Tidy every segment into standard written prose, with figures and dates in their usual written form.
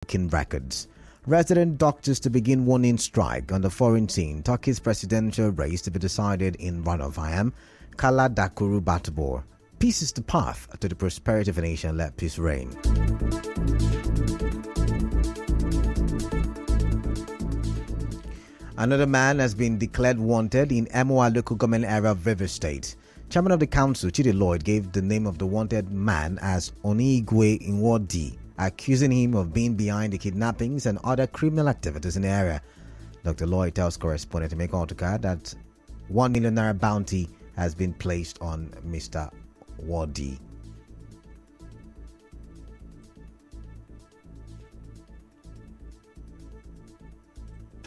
breaking records. Resident doctors to begin warning strike on the foreign scene. Turkey's presidential race to be decided in runoff. I am Kala Dakuru Batibor. Peace is the path to the prosperity of a nation. Let peace reign. Another man has been declared wanted in Emoa local government area of River State. Chairman of the council, Chidi Lloyd, gave the name of the wanted man as Onigwe Inwodi, accusing him of being behind the kidnappings and other criminal activities in the area. Dr. Lloyd tells correspondent Emeka Otuka that $1 million bounty has been placed on Mr. Wadi.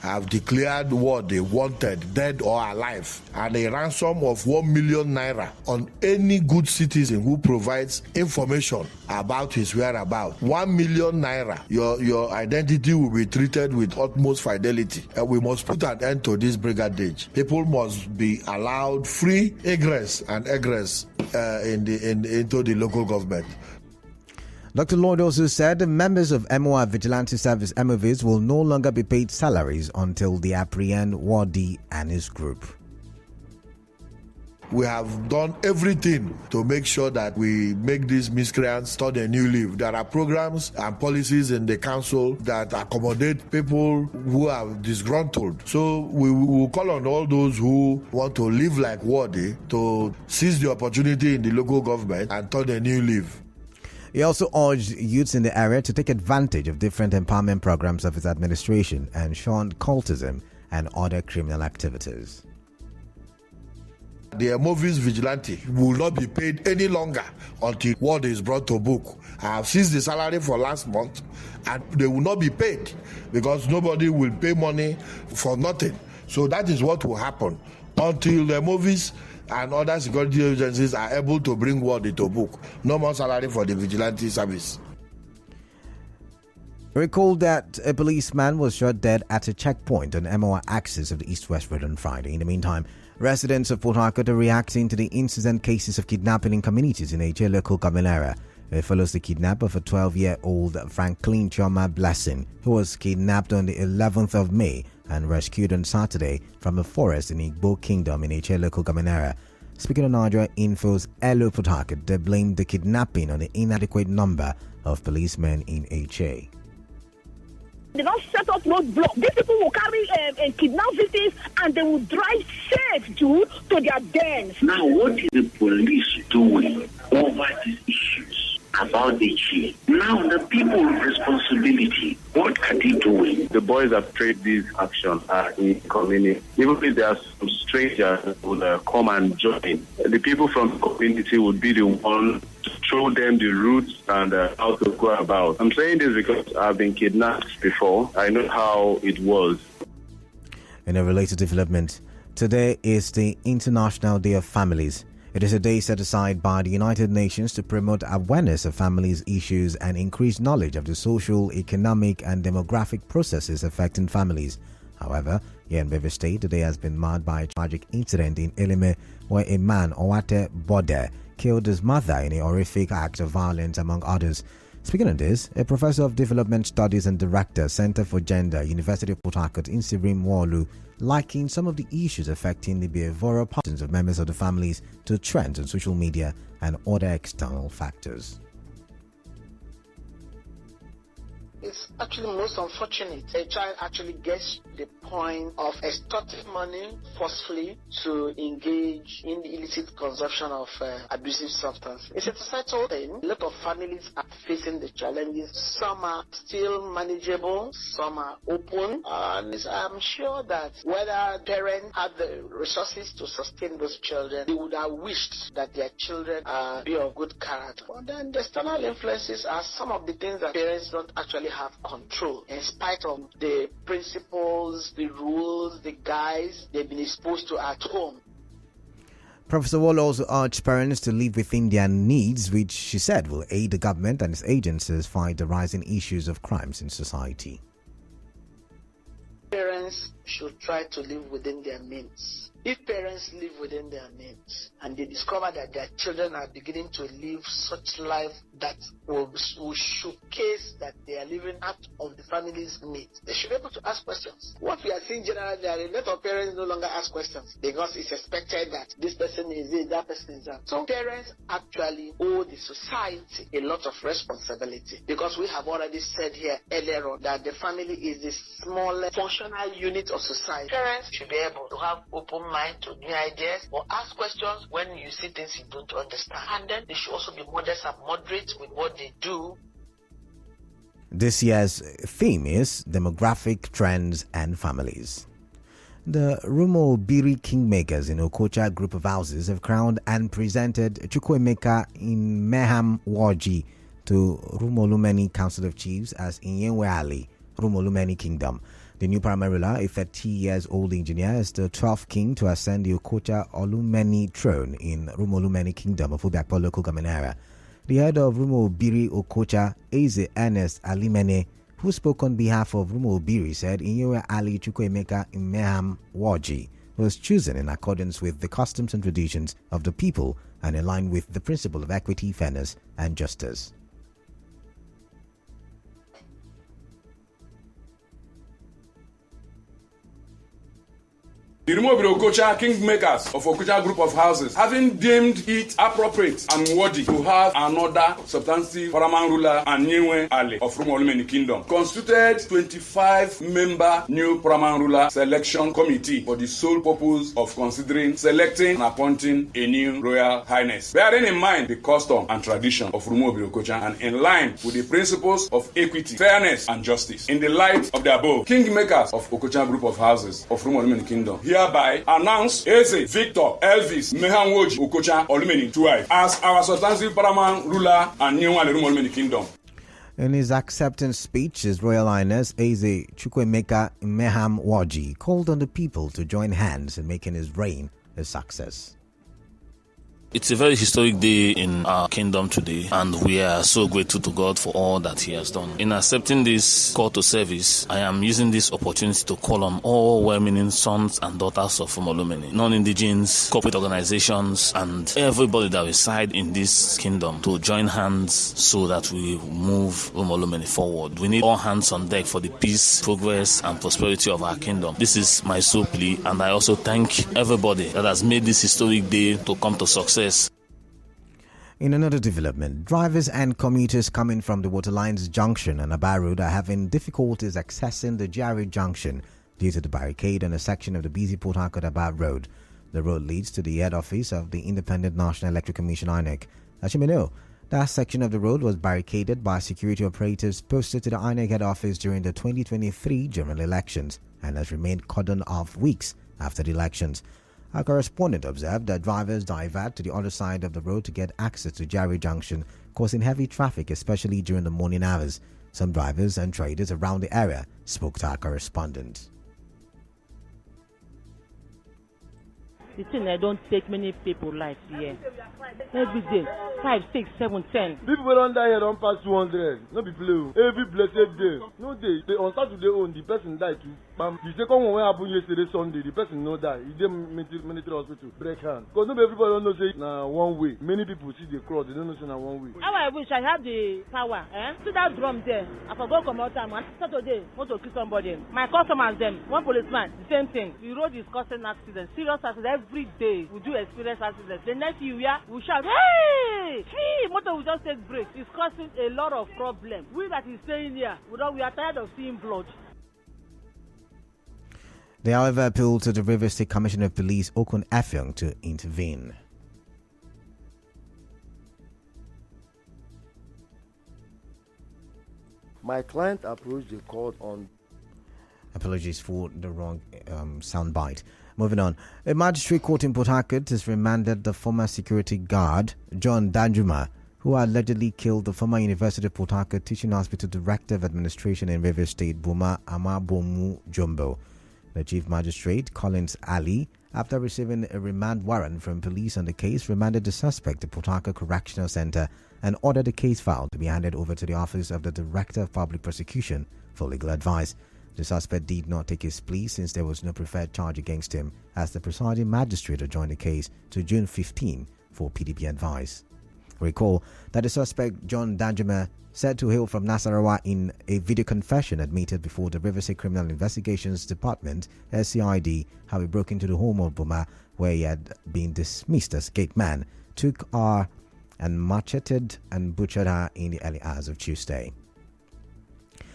Have declared Wadi wanted, dead or alive, and a ransom of 1 million naira on any good citizen who provides information about his whereabouts. 1 million naira. Your identity will be treated with utmost fidelity. And we must put an end to this brigandage. People must be allowed free ingress and egress into the local government. Dr. Lloyd also said the members of MOA Vigilante Service MOVs will no longer be paid salaries until they apprehend Wadi and his group. We have done everything to make sure that we make these miscreants start a new leaf. There are programs and policies in the council that accommodate people who are disgruntled. So we will call on all those who want to live like Wadi to seize the opportunity in the local government and turn a new leaf. He also urged youths in the area to take advantage of different empowerment programs of his administration and shun cultism and other criminal activities. The MOV's vigilante will not be paid any longer until what is brought to book. I have seized the salary for last month and they will not be paid because nobody will pay money for nothing. So that is what will happen until the MOVs and other security agencies are able to bring Wadi to book. No more salary for the vigilante service. Recall that a policeman was shot dead at a checkpoint on MOA axis of the East-West Road on Friday. In the meantime, residents of Port Harcourt are reacting to the incident cases of kidnapping in communities in HA local government area. It follows the kidnap of a 12-year-old Franklin Choma Blessing, who was kidnapped on the 11th of May and rescued on Saturday from a forest in Igbo Kingdom in HA local government area. Speaking on Nigeria Info's Elo Port Harcourt, they blamed the kidnapping on the inadequate number of policemen in HA. They don't set up roadblocks. These people will carry and kidnap victims and they will drive safe to their dens. Now, what is the police doing over these issues about the chief? Now, the people with responsibility, what are they doing? The boys that trade these actions are in the community. Even if there are some strangers who will come and join, the people from the community would be the one to show them the routes and how to go about. I'm saying this because I've been kidnapped before. I know how it was. In a related development, today is the International Day of Families. It is a day set aside by the United Nations to promote awareness of families' issues and increase knowledge of the social, economic, and demographic processes affecting families. However, here in River State, the day has been marked by a tragic incident in Elime where a man, Owate Bode, killed his mother in a horrific act of violence, among others. Speaking of this, a professor of development studies and director, Center for Gender, University of Port Harcourt, Insirim Wolu, likened some of the issues affecting the behavioral patterns of members of the families to trends on social media and other external factors. It's actually most unfortunate. A child actually gets the point of extorting money forcefully to engage in the illicit consumption of abusive substance. It's a societal thing. A lot of families are facing the challenges. Some are still manageable, some are open, and I'm sure that whether parents had the resources to sustain those children, they would have wished that their children be of good character. But then the external influences are some of the things that parents don't actually have control, in spite of the principles, the rules, the guides they've been exposed to at home. Professor Wall also urged parents to live within their needs, which she said will aid the government and its agencies fight the rising issues of crimes in society. Parents should try to live within their means. If parents live within their means and they discover that their children are beginning to live such life that will showcase that they are living out of the family's needs, they should be able to ask questions. What we are seeing generally, there are a lot of parents no longer ask questions because it's expected that this person is this, that person is that. So parents actually owe the society a lot of responsibility, because we have already said here earlier on that the family is the smallest functional unit of society. Parents should be able to have open mind to new ideas or ask questions when you see things you don't understand. And then they should also be modest and moderate with what they do. This year's theme is demographic trends and families. The Rumo Biri Kingmakers in Okocha group of houses have crowned and presented Chukwuemeka in Meham Waji to Rumolumeni Council of Chiefs as Inyenwe Ali, Rumolumeni Kingdom. The new primary ruler, a 30 years old engineer, is the 12th king to ascend the Okocha Olumeni throne in Rumolumeni Kingdom of Ubiakpo local government area. The head of Rumo Biri Okocha, Eze Ernest Alimene, who spoke on behalf of Rumo Biri, said Inyewe Ali Chukwuemeka Imeham Waji was chosen in accordance with the customs and traditions of the people and in line with the principle of equity, fairness, and justice. The Rumo Okocha Kingmakers of Okocha Group of Houses, having deemed it appropriate and worthy to have another substantive paramount ruler and Nyewe Ali of Rumo Olumeni Kingdom, constituted 25-member new paramount ruler selection committee for the sole purpose of considering, selecting, and appointing a new royal highness, bearing in mind the custom and tradition of Rumo Okocha and in line with the principles of equity, fairness, and justice. In the light of the above, Kingmakers of Okocha Group of Houses of Rumo Olumeni Kingdom hereby announce Eze Victor Elvis Mehanwoji Okocha Olumeni Tuai as our substantive paramount ruler and Nyewe Ali Rumo Olumeni Kingdom. In his acceptance speech, His Royal Highness Eze Chukwuemeka Imeham Waji called on the people to join hands in making his reign a success. It's a very historic day in our kingdom today, and we are so grateful to God for all that He has done. In accepting this call to service, I am using this opportunity to call on all well-meaning sons and daughters of Rumolumeni, non-indigenous, corporate organizations, and everybody that reside in this kingdom to join hands so that we move Rumolumeni forward. We need all hands on deck for the peace, progress, and prosperity of our kingdom. This is my sole plea, and I also thank everybody that has made this historic day to come to success. In another development, drivers and commuters coming from the Waterlines Junction and Aba Road are having difficulties accessing the GRA Junction due to the barricade on a section of the busy Port Harcourt Aba Road. The road leads to the head office of the Independent National Electric Commission INEC. As you may know, that section of the road was barricaded by security operators posted to the INEC head office during the 2023 general elections and has remained cordoned off weeks after the elections. Our correspondent observed that drivers divert to the other side of the road to get access to Jari Junction, causing heavy traffic, especially during the morning hours. Some drivers and traders around the area spoke to our correspondent. The thing I don't take many people life here. Every day, 5, 6, 7, 10. People don't die here don't pass 200. No be play. Every blessed day. No day. On Saturday on the person died too. The second one happened yesterday Sunday. The person no die. He did military hospital. Break hand. Because not everybody don't know say na one way. Many people see the cross. They don't know say na one way. How I wish I had the power. See that drum there. I forgot come out time. Saturday, want to kill somebody. My customers them. One policeman. The same thing. The road is causing accidents. Serious accidents. Every day we do experience accidents. The next few years we shout, hey! Hey! Motor will just take break. It's causing a lot of problems. We that is staying here, we are tired of seeing blood. They, however, appealed to the River State Commissioner of Police, Okun Effiong, to intervene. My client approached the court on... Apologies for the wrong soundbite. Moving on. A magistrate court in Port Harcourt has remanded the former security guard, John Danjuma, who allegedly killed the former University of Port Harcourt Teaching Hospital Director of Administration in River State, Buma Amabomu Jumbo. The Chief Magistrate, Collins Ali, after receiving a remand warrant from police on the case, remanded the suspect to Port Harcourt Correctional Centre and ordered the case file to be handed over to the Office of the Director of Public Prosecution for legal advice. The suspect did not take his plea since there was no preferred charge against him, as the presiding magistrate adjourned the case to June 15 for PDP advice. Recall that the suspect, John Danjuma, said to hail from Nasarawa in a video confession admitted before the River State Criminal Investigations Department (SCID) how he broke into the home of Boma, where he had been dismissed as gate man, took her and macheted and butchered her in the early hours of Tuesday.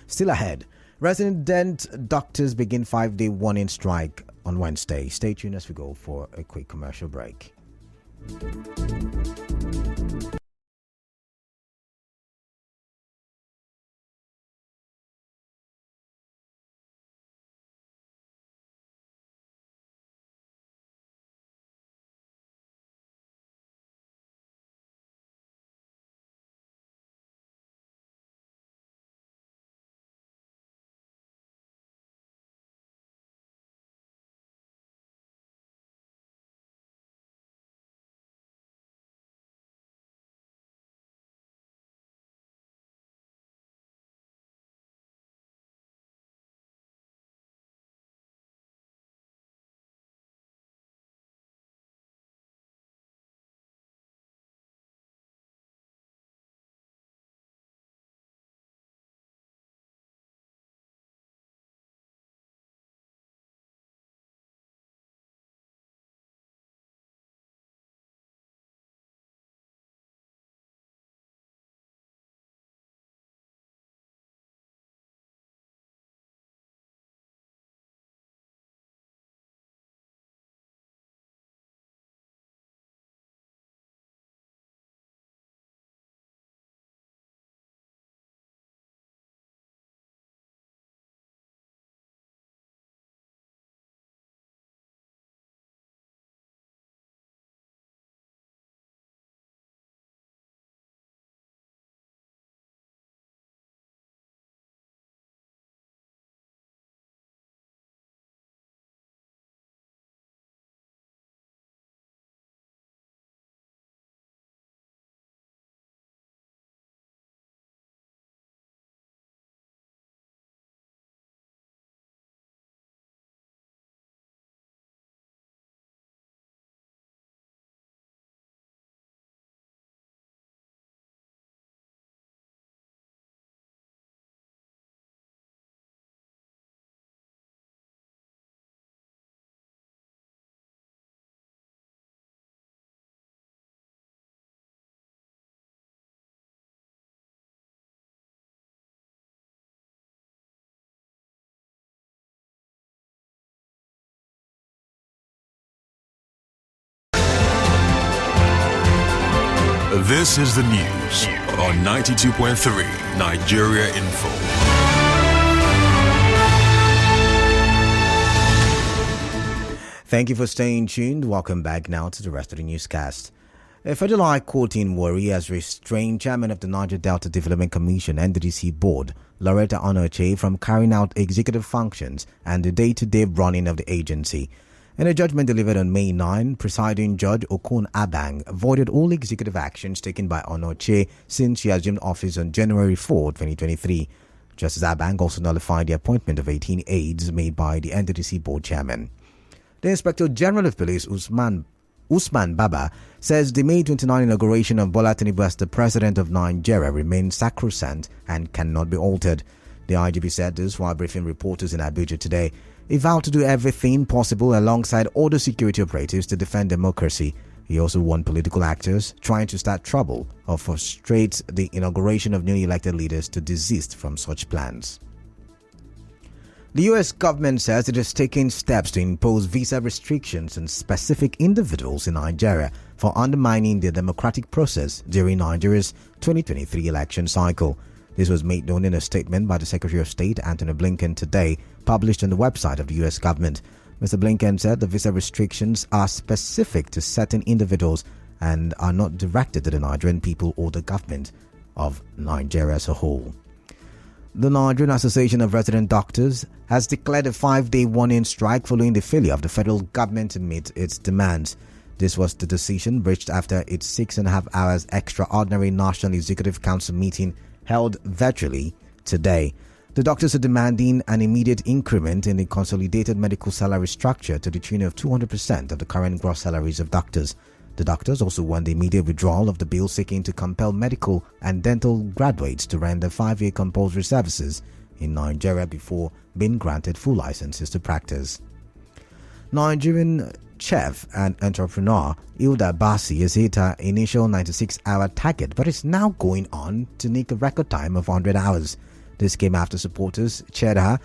Still ahead, resident doctors begin 5-day warning strike on Wednesday. Stay tuned as we go for a quick commercial break. This is the news on 92.3 Nigeria Info. Thank you for staying tuned. Welcome back now to the rest of the newscast. A federal high court in Warri has restrained Chairman of the Niger Delta Development Commission (NDDC) board, Loretta Onoche, from carrying out executive functions and the day-to-day running of the agency. In a judgment delivered on May 9, presiding Judge Okon Abang voided all executive actions taken by Onoche since she assumed office on January 4, 2023. Justice Abang also nullified the appointment of 18 aides made by the NDDC board chairman. The Inspector General of Police, Usman Baba, says the May 29 inauguration of Bola Tinubu as the President of Nigeria remains sacrosanct and cannot be altered. The IGP said this while briefing reporters in Abuja today. He vowed to do everything possible alongside other security operatives to defend democracy. He also warned political actors trying to start trouble or frustrate the inauguration of newly elected leaders to desist from such plans. The U.S. government says it is taking steps to impose visa restrictions on specific individuals in Nigeria for undermining the democratic process during Nigeria's 2023 election cycle. This was made known in a statement by the Secretary of State, Antony Blinken, today, published on the website of the U.S. government. Mr. Blinken said the visa restrictions are specific to certain individuals and are not directed to the Nigerian people or the government of Nigeria as a whole. The Nigerian Association of Resident Doctors has declared a 5-day warning strike following the failure of the federal government to meet its demands. This was the decision reached after its 6.5 hours extraordinary National Executive Council meeting held virtually today. The doctors are demanding an immediate increment in the consolidated medical salary structure to the tune of 200% of the current gross salaries of doctors. The doctors also want the immediate withdrawal of the bill seeking to compel medical and dental graduates to render 5-year compulsory services in Nigeria before being granted full licenses to practice. Nigerian chef and entrepreneur Hilda Bassi has hit her initial 96-hour target, but is now going on to nick a record time of 100 hours. This came after supporters cheered her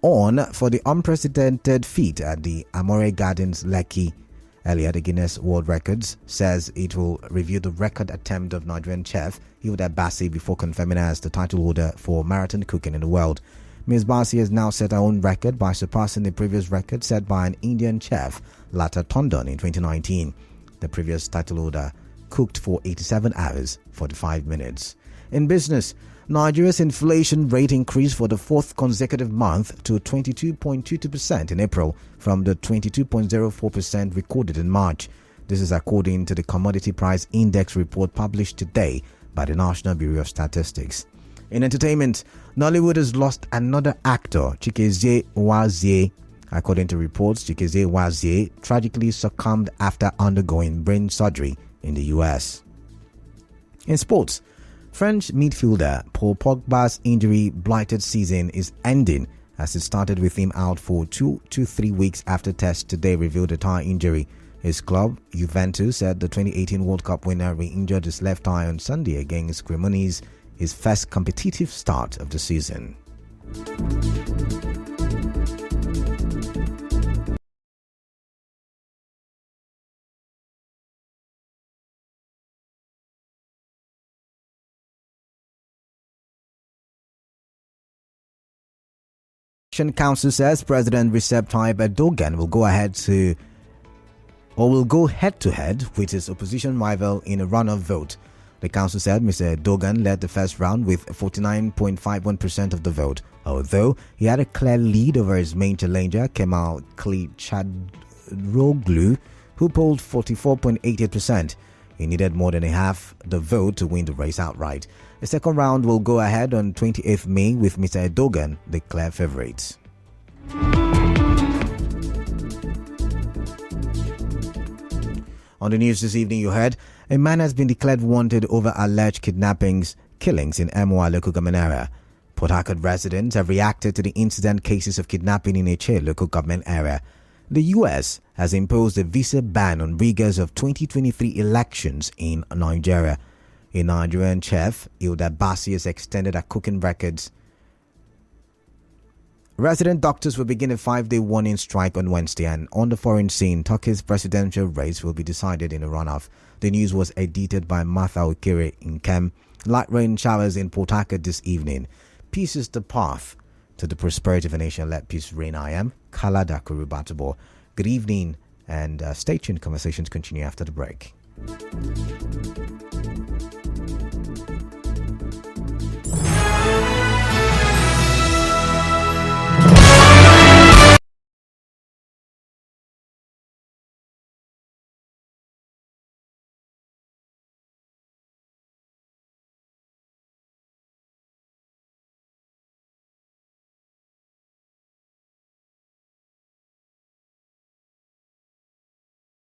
on for the unprecedented feat at the Amore Gardens, Lekki. Earlier, the Guinness World Records says it will review the record attempt of Nigerian chef Hilda Bassi before confirming her as the title holder for marathon cooking in the world. Ms. Bassi has now set her own record by surpassing the previous record set by an Indian chef, Lata Tondon, in 2019. The previous title holder cooked for 87 hours, 45 minutes. In business, Nigeria's inflation rate increased for the fourth consecutive month to 22.22% in April from the 22.04% recorded in March. This is according to the Commodity Price Index report published today by the National Bureau of Statistics. In entertainment, Nollywood has lost another actor, Chikezie Wazie. According to reports, Chikezie Wazie tragically succumbed after undergoing brain surgery in the US. In sports, French midfielder Paul Pogba's injury-blighted season is ending as it started with him out for 2 to 3 weeks after tests today revealed a thigh injury. His club, Juventus, said the 2018 World Cup winner re-injured his left thigh on Sunday against Cremonese, his first competitive start of the season. Council says President Recep Tayyip Erdogan will go head-to-head with his opposition rival in a runoff vote. The council said Mr. Erdogan led the first round with 49.51% of the vote, although he had a clear lead over his main challenger Kemal Kılıçdaroğlu, who polled 44.88%. He needed more than half the vote to win the race outright. The second round will go ahead on 28th May with Mr. Erdogan the clear favourite. On the news this evening, you heard a man has been declared wanted over alleged killings in Emoa local government area. Port Harcourt residents have reacted to the incident cases of kidnapping in Eche local government area. The US has imposed a visa ban on riggers of 2023 elections in Nigeria. A Nigerian chef, Hilda Bassi, has extended her cooking records. Resident doctors will begin a 5-day warning strike on Wednesday, and on the foreign scene, Turkey's presidential race will be decided in a runoff. The news was edited by Martha Okere in Kem. Light rain showers in Port Harcourt this evening. Peace is the path to the prosperity of a nation. Let peace reign. I am Kalada Kurubatubo. Good evening and stay tuned. Conversations continue after the break.